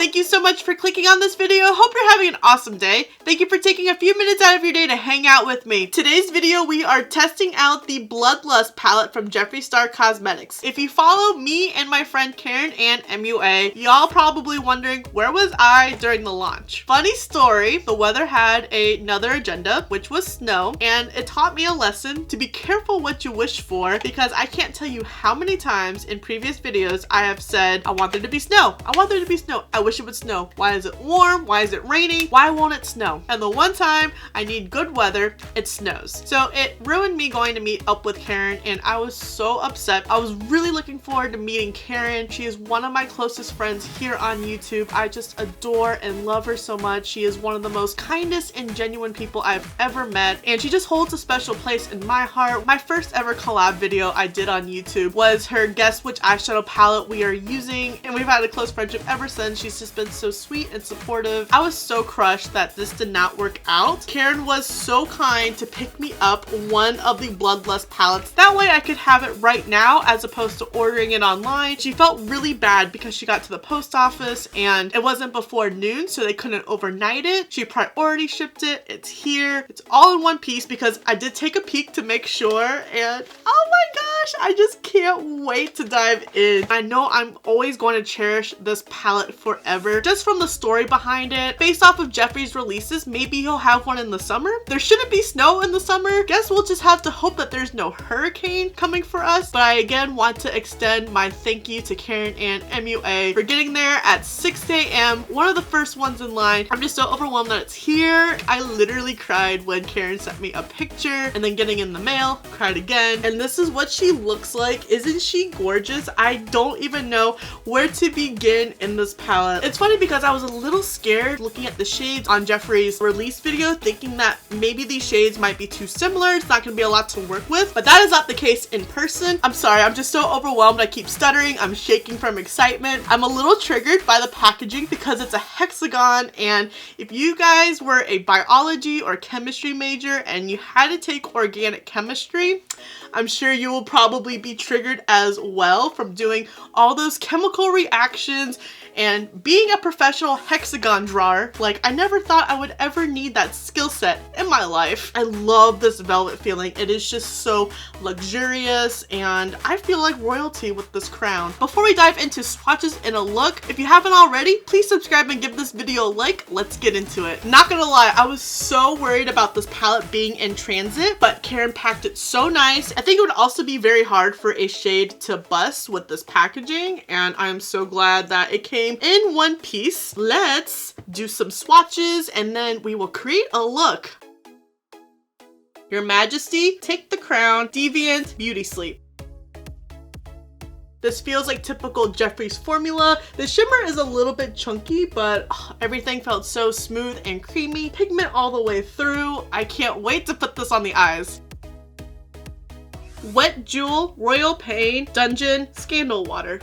Thank you so much for clicking on this video. Hope you're having an awesome day. Thank you for taking a few minutes out of your day to hang out with me. Today's video, we are testing out the Bloodlust palette from Jeffree Star Cosmetics. If you follow me and my friend Karen and MUA, y'all probably wondering where was I during the launch. Funny story, the weather had another agenda, which was snow, and it taught me a lesson to be careful what you wish for, because I can't tell you how many times in previous videos I have said, I want there to be snow. I want there to be snow. I wish it would snow. Why is it warm? Why is it raining? Why won't it snow? And the one time I need good weather, it snows. So it ruined me going to meet up with Karen, and I was so upset. I was really looking forward to meeting Karen. She is one of my closest friends here on YouTube. I just adore and love her so much. She is one of the most kindest and genuine people I've ever met, and she just holds a special place in my heart. My first ever collab video I did on YouTube was her Guess Which Eyeshadow palette we are using, and we've had a close friendship ever since. She's just been so sweet and supportive. I was so crushed that this did not work out. Karen was so kind to pick me up one of the Bloodlust palettes. That way I could have it right now as opposed to ordering it online. She felt really bad because she got to the post office and it wasn't before noon, so they couldn't overnight it. She priority shipped it. It's here. It's all in one piece because I did take a peek to make sure, and oh my gosh, I just can't wait to dive in. I know I'm always going to cherish this palette forever just from the story behind it. Based off of Jeffree's releases, maybe he'll have one in the summer. There shouldn't be snow in the summer. Guess we'll just have to hope that there's no hurricane coming for us. But I again want to extend my thank you to Karen and MUA for getting there at 6 a.m. One of the first ones in line. I'm just so overwhelmed that it's here. I literally cried when Karen sent me a picture, and then getting in the mail, cried again. And this is what she looks like. Isn't she gorgeous? I don't even know where to begin in this palette. It's funny because I was a little scared looking at the shades on Jeffree's release video, thinking that maybe these shades might be too similar. It's not gonna be a lot to work with, but that is not the case in person. I'm sorry, I'm just so overwhelmed. I keep stuttering. I'm shaking from excitement. I'm a little triggered by the packaging because it's a hexagon, and if you guys were a biology or chemistry major and you had to take organic chemistry, I'm sure you will probably be triggered as well from doing all those chemical reactions and being a professional hexagon drawer. Like, I never thought I would ever need that skill set in my life. I love this velvet feeling. It is just so luxurious, and I feel like royalty with this crown. Before we dive into swatches in a look, if you haven't already, please subscribe and give this video a like. Let's get into it. Not gonna lie, I was so worried about this palette being in transit, but Karen packed it so nice. I think it would also be very hard for a shade to bust with this packaging, and I'm so glad that it came in one piece. Let's do some swatches and then we will create a look. Your Majesty, Take the Crown, Deviant, Beauty Sleep. This feels like typical Jeffree's formula. The shimmer is a little bit chunky, but everything felt so smooth and creamy. Pigment all the way through. I can't wait to put this on the eyes. Wet Jewel, Royal Pain, Dungeon, Scandal Water.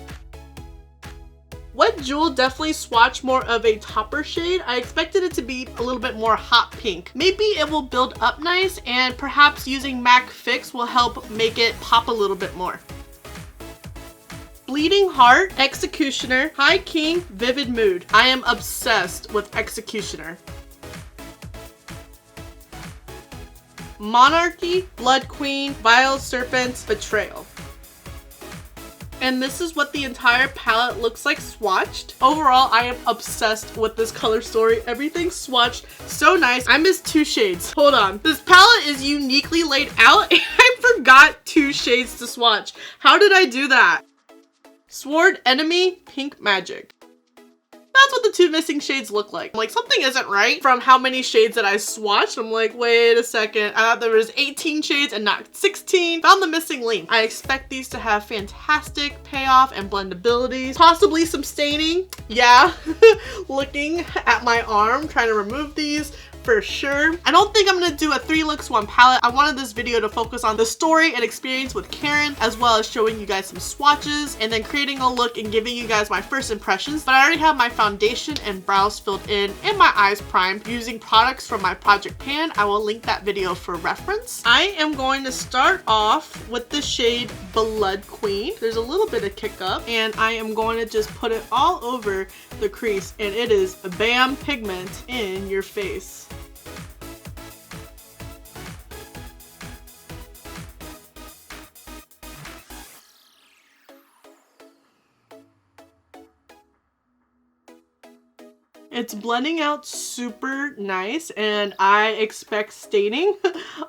Wet Jewel definitely swatched more of a topper shade. I expected it to be a little bit more hot pink. Maybe it will build up nice, and perhaps using MAC Fix will help make it pop a little bit more. Bleeding Heart, Executioner, High King, Vivid Mood. I am obsessed with Executioner. Monarchy, Blood Queen, Vile Serpent, Betrayal. And this is what the entire palette looks like swatched. Overall, I am obsessed with this color story. Everything's swatched so nice. I missed 2 shades. Hold on. This palette is uniquely laid out, and I forgot 2 shades to swatch. How did I do that? Sword Enemy, Pink Magic. That's what the 2 missing shades look like. I'm like, something isn't right from how many shades that I swatched. I'm like, wait a second. I thought there was 18 shades and not 16. Found the missing link. I expect these to have fantastic payoff and blendability. Possibly some staining. Yeah. Looking at my arm, trying to remove these. for sure. I don't think I'm gonna do a 3 looks 1 palette. I wanted this video to focus on the story and experience with Karen, as well as showing you guys some swatches and then creating a look and giving you guys my first impressions. But I already have my foundation and brows filled in and my eyes primed using products from my project pan. I will link that video for reference. I am going to start off with the shade Blood Queen. There's a little bit of kick up, and I am going to just put it all over the crease, and it is a bam pigment in your face. It's blending out super nice, and I expect staining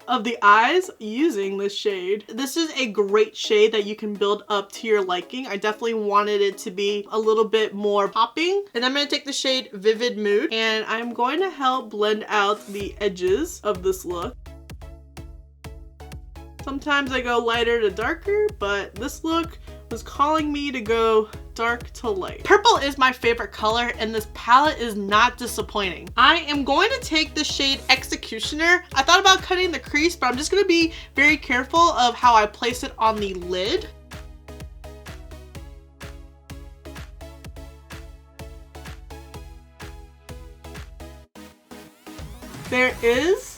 of the eyes using this shade. This is a great shade that you can build up to your liking. I definitely wanted it to be a little bit more popping. And I'm going to take the shade Vivid Mood, and I'm going to help blend out the edges of this look. Sometimes I go lighter to darker, but this look was calling me to go dark to light. Purple is my favorite color, and this palette is not disappointing. I am going to take the shade Executioner. I thought about cutting the crease, but I'm just going to be very careful of how I place it on the lid. There is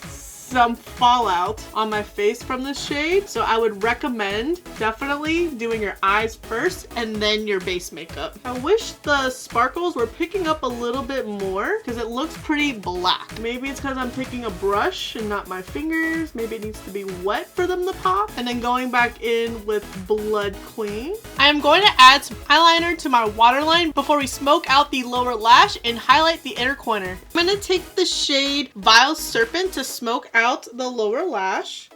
some fallout on my face from this shade, so I would recommend definitely doing your eyes first and then your base makeup. I wish the sparkles were picking up a little bit more because it looks pretty black. Maybe it's because I'm taking a brush and not my fingers. Maybe it needs to be wet for them to pop. And then going back in with Blood Queen. I am going to add some eyeliner to my waterline before we smoke out the lower lash and highlight the inner corner. I'm going to take the shade Vile Serpent to smoke out the lower lash.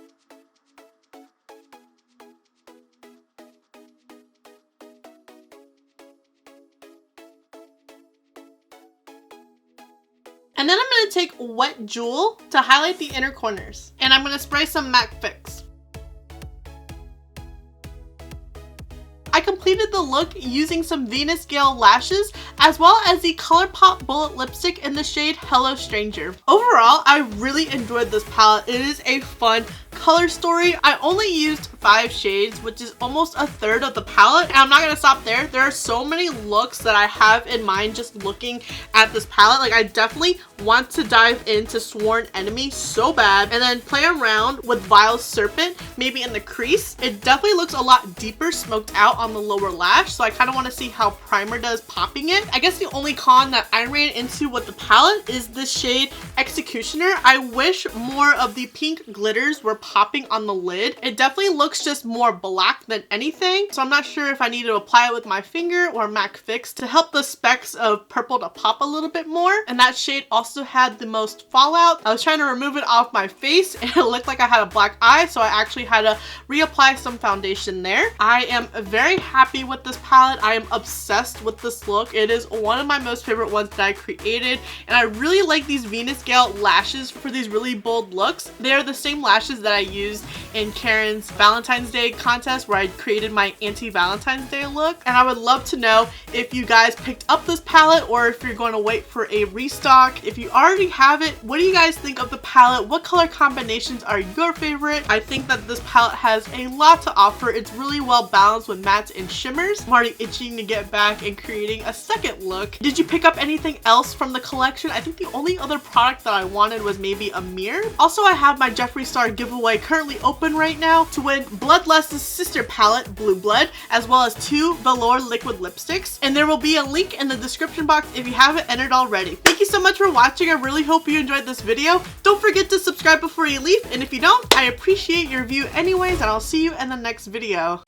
And then I'm going to take Wet Jewel to highlight the inner corners. And I'm going to spray some MAC Fix. I completed the look using some Venus Gale lashes, as well as the ColourPop Bullet Lipstick in the shade Hello Stranger. Overall, I really enjoyed this palette. It is a fun color story. I only used 5 shades, which is almost a third of the palette, and I'm not gonna stop there. There are so many looks that I have in mind just looking at this palette. Like, I definitely want to dive into Sworn Enemy so bad, and then play around with Vile Serpent, maybe in the crease. It definitely looks a lot deeper smoked out on the lower lash, so I kind of want to see how primer does popping it. I guess the only con that I ran into with the palette is this shade Executioner. I wish more of the pink glitters were popping on the lid. It definitely looks just more black than anything, so I'm not sure if I need to apply it with my finger or MAC Fix to help the specks of purple to pop a little bit more. And that shade also had the most fallout. I was trying to remove it off my face and it looked like I had a black eye, so I actually had to reapply some foundation there. I am very happy with this palette. I am obsessed with this look. It is one of my most favorite ones that I created, and I really like these Venus Gale lashes for these really bold looks. They are the same lashes that I used in Karen's Valentine's Day contest where I created my anti-Valentine's Day look. And I would love to know if you guys picked up this palette or if you're going to wait for a restock. If you already have it, what do you guys think of the palette? What color combinations are your favorite? I think that this palette has a lot to offer. It's really well balanced with mattes and shimmers. I'm already itching to get back and creating a second look. Did you pick up anything else from the collection? I think the only other product that I wanted was maybe a mirror. Also, I have my Jeffree Star giveaway currently open right now to win Bloodlust's sister palette, Blue Blood, as well as 2 velour liquid lipsticks. And there will be a link in the description box if you haven't entered already. Thank you so much for watching. I really hope you enjoyed this video. Don't forget to subscribe before you leave, and if you don't, I appreciate your view anyways, and I'll see you in the next video.